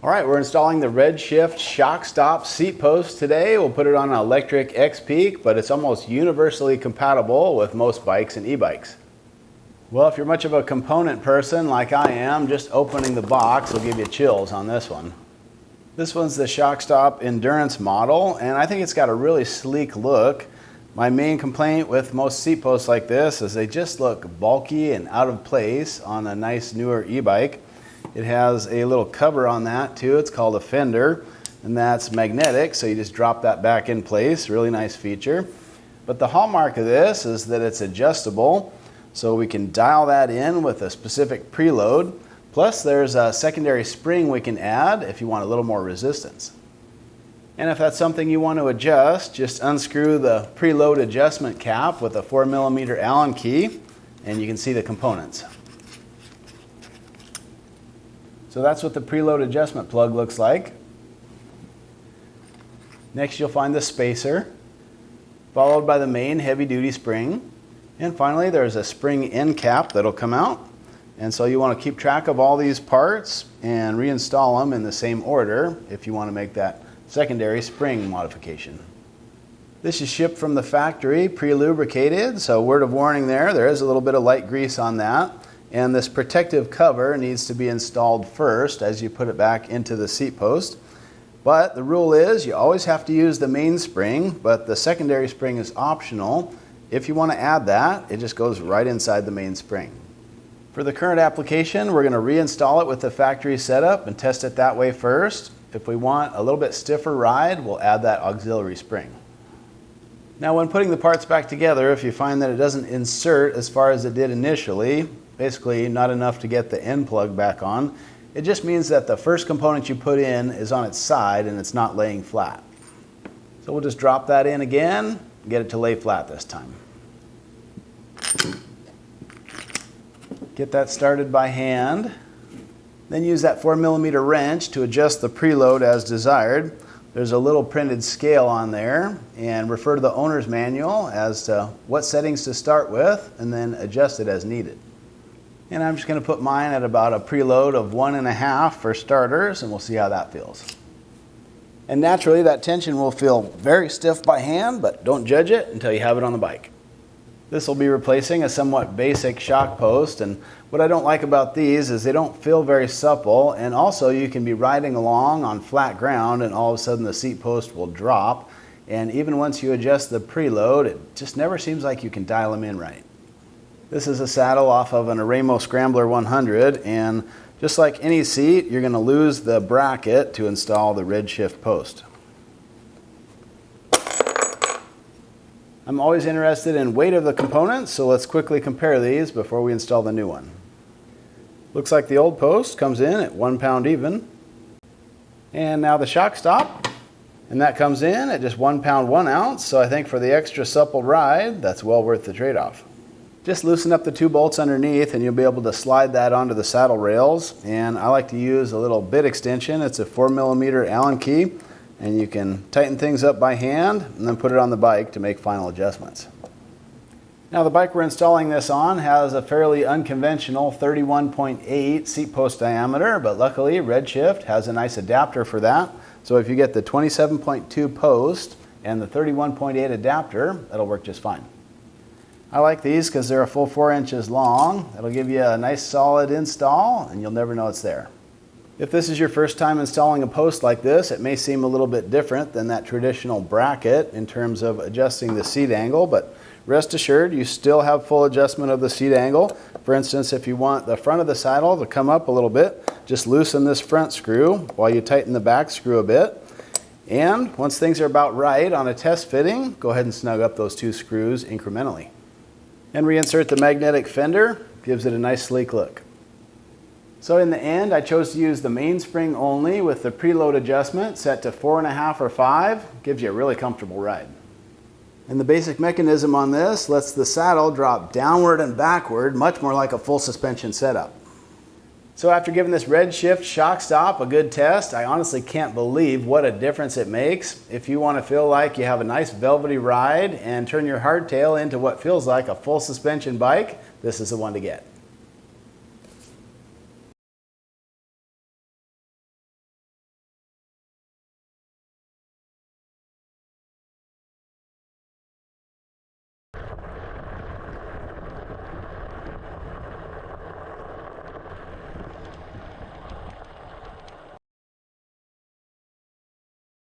All right, we're installing the Redshift SHOCKSTOP seat post today. We'll put it on an Lectric Xpeak, but it's almost universally compatible with most bikes and e-bikes. Well, if you're much of a component person like I am, just opening the box will give you chills on this one. This one's the SHOCKSTOP Endurance model, and I think it's got a really sleek look. My main complaint with most seat posts like this is they just look bulky and out of place on a nice newer e-bike. It has a little cover on that too. It's called a fender, and that's magnetic, so you just drop that back in place. Really nice feature. But the hallmark of this is that it's adjustable, so we can dial that in with a specific preload. Plus there's a secondary spring we can add if you want a little more resistance. And if that's something you want to adjust, just unscrew the preload adjustment cap with a 4mm Allen key, and you can see the components. So that's what the preload adjustment plug looks like. Next you'll find the spacer, followed by the main heavy-duty spring, and finally there's a spring end cap that'll come out. And so you want to keep track of all these parts and reinstall them in the same order if you want to make that secondary spring modification. This is shipped from the factory pre-lubricated, so word of warning there is a little bit of light grease on that. And this protective cover needs to be installed first as you put it back into the seat post. But the rule is you always have to use the main spring, but the secondary spring is optional. If you want to add that, it just goes right inside the main spring. For the current application, we're going to reinstall it with the factory setup and test it that way first. If we want a little bit stiffer ride, we'll add that auxiliary spring. Now when putting the parts back together, if you find that it doesn't insert as far as it did initially, basically not enough to get the end plug back on, it just means that the first component you put in is on its side and it's not laying flat. So we'll just drop that in again and get it to lay flat this time. Get that started by hand. Then use that 4mm wrench to adjust the preload as desired. There's a little printed scale on there, and refer to the owner's manual as to what settings to start with and then adjust it as needed. And I'm just going to put mine at about a preload of 1.5 for starters, and we'll see how that feels. And naturally that tension will feel very stiff by hand, but don't judge it until you have it on the bike. This will be replacing a somewhat basic shock post, and what I don't like about these is they don't feel very supple, and also you can be riding along on flat ground and all of a sudden the seat post will drop, and even once you adjust the preload, it just never seems like you can dial them in right. This is a saddle off of an Aramo Scrambler 100, and just like any seat, you're going to lose the bracket to install the Redshift post. I'm always interested in weight of the components, so let's quickly compare these before we install the new one. Looks like the old post comes in at 1 pound even. And now the SHOCKSTOP, and that comes in at just 1 pound 1 ounce, so I think for the extra supple ride, that's well worth the trade-off. Just loosen up the 2 bolts underneath and you'll be able to slide that onto the saddle rails. And I like to use a little bit extension. It's a 4mm Allen key, and you can tighten things up by hand and then put it on the bike to make final adjustments. Now the bike we're installing this on has a fairly unconventional 31.8 seat post diameter, but luckily Redshift has a nice adapter for that. So if you get the 27.2 post and the 31.8 adapter, that'll work just fine. I like these because they're a full 4 inches long. That'll give you a nice solid install and you'll never know it's there. If this is your first time installing a post like this, it may seem a little bit different than that traditional bracket in terms of adjusting the seat angle, but rest assured you still have full adjustment of the seat angle. For instance, if you want the front of the saddle to come up a little bit, just loosen this front screw while you tighten the back screw a bit. And once things are about right on a test fitting, go ahead and snug up those 2 screws incrementally. And reinsert the magnetic fender, gives it a nice sleek look. So in the end, I chose to use the mainspring only with the preload adjustment set to 4.5 or 5, gives you a really comfortable ride. And the basic mechanism on this lets the saddle drop downward and backward, much more like a full suspension setup. So after giving this Redshift SHOCKSTOP a good test, I honestly can't believe what a difference it makes. If you want to feel like you have a nice velvety ride and turn your hardtail into what feels like a full suspension bike, this is the one to get.